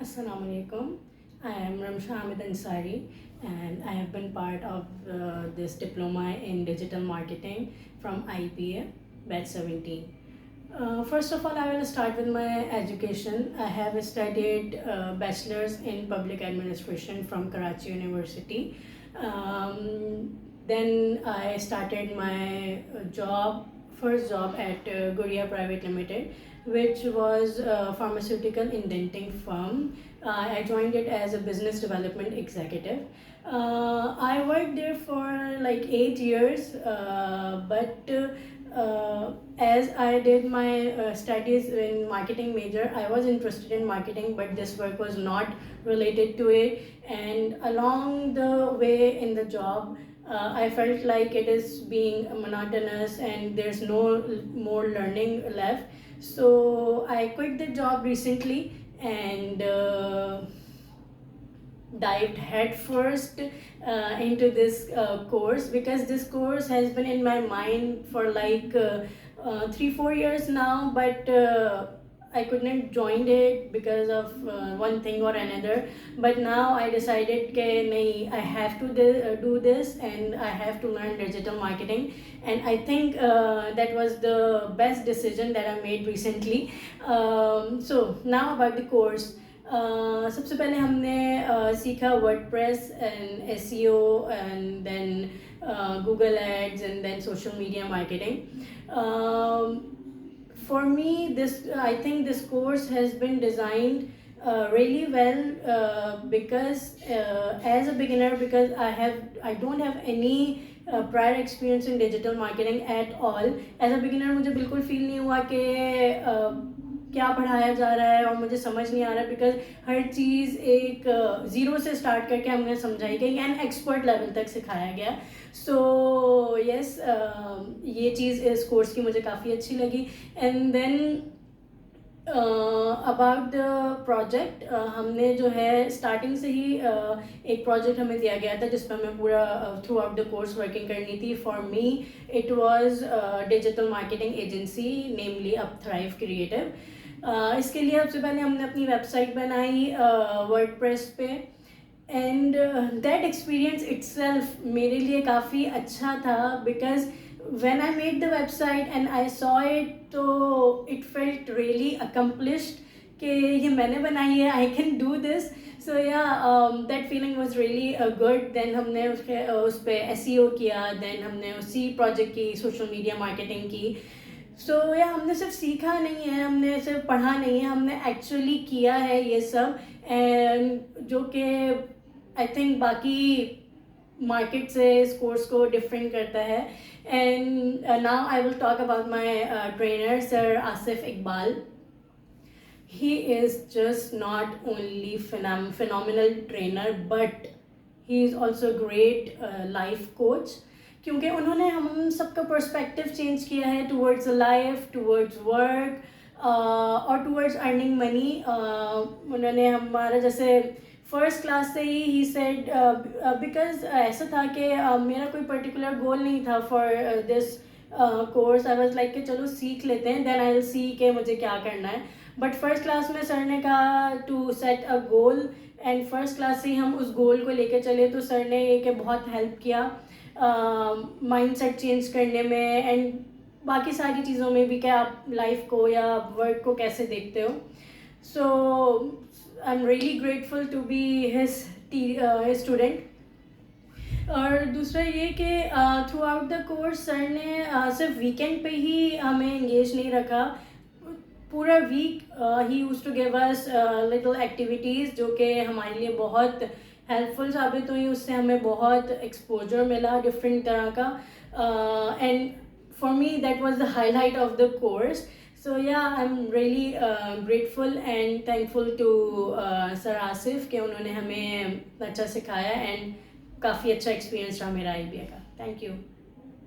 Assalamu alaikum. I am Ramsha Ahmed Ansari and I have been part of this diploma in digital marketing from IPA batch 17. First of all, I will start with my education. I have studied bachelor's in public administration from Karachi University. Then I started my first job at Guria Private Limited, which was a pharmaceutical indenting firm. I joined it as a business development executive. I worked there for like 8 years, but as I did my studies in marketing major, I was interested in marketing, but this work was not related to it. And along the way in the job, I felt like it is being monotonous and there's no more learning left. So I quit the job recently and dived headfirst into this course, because this course has been in my mind for like 3-4 years now, but I couldn't join it because of one thing or another. But now I decided that I have to do this and I have to learn digital marketing. And I think that was the best decision that I made recently. So now about the course. सबसे पहले हमने सीखा WordPress and SEO and then Google Ads and then social media marketing. For me, I think this course has been designed really well because as a beginner, because I don't have any prior experience in digital marketing at all. As a beginner मुझे बिल्कुल feel नहीं हुआ कि क्या पढ़ाया जा रहा है और मुझे समझ नहीं आ रहा, बिकॉज हर चीज़ एक ज़ीरो से स्टार्ट करके हमें समझाई गई एंड एक्सपर्ट लेवल तक सिखाया गया. सो यस, ये चीज़ इस कोर्स की मुझे काफ़ी अच्छी लगी. And then about the project, हमने जो है स्टार्टिंग से ही एक प्रोजेक्ट हमें दिया गया था जिसमें हमें पूरा throughout the course working करनी थी. For me it was digital marketing agency, namely Upthrive creative. इसके लिए सबसे पहले हमने अपनी वेबसाइट बनाई वर्डप्रेस पे, एंड दैट एक्सपीरियंस इट्सेल्फ मेरे लिए काफ़ी अच्छा था, because when I made the website and I saw it, तो it felt really accomplished कि ये मैंने बनाई है, I can do this. So yeah, that feeling was really good. Then हमने उस पर SEO किया, then हमने उसी प्रोजेक्ट की सोशल मीडिया मार्केटिंग की. सो या हमने सिर्फ सीखा नहीं है, हमने सिर्फ पढ़ा नहीं है, हमने एक्चुअली किया है ये सब, एंड जो कि आई थिंक बाकी मार्केट से इस कोर्स को डिफरेंट करता है. And now I will talk about my trainer sir Asif Iqbal. He is just not only phenomenal trainer, but he is also a great life coach, क्योंकि उन्होंने हम सबका पर्सपेक्टिव चेंज किया है टूवर्ड्स लाइफ, टूवर्ड्स वर्क और towards earning money. उन्होंने हमारा जैसे फर्स्ट क्लास से ही सेड, बिकॉज ऐसा था कि मेरा कोई पर्टिकुलर गोल नहीं था for this course. I was like कि चलो सीख लेते हैं, देन आई विल सी कि मुझे क्या करना है. बट फर्स्ट क्लास में सर ने कहा to set a goal, and first class से ही हम उस गोल को लेकर चले. तो सर ने ये कि बहुत हेल्प किया माइंडसेट चेंज करने में, एंड बाकी सारी चीज़ों में भी कि आप लाइफ को या वर्क को कैसे देखते हो. So I am really grateful to be his student. और दूसरा ये कि throughout the course sir ने सिर्फ वीकेंड पे ही हमें इंगेज नहीं रखा. पूरा वीक ही used to give us little activities जो कि हमारे लिए बहुत हेल्पफुल साबित हुई. उससे हमें बहुत एक्सपोजर मिला डिफरेंट तरह का, and for me that was the highlight of the course. So yeah I am really grateful and thankful to sir Asif कि उन्होंने हमें अच्छा सिखाया, एंड काफ़ी अच्छा एक्सपीरियंस रहा मेरा IBA का. Thank you.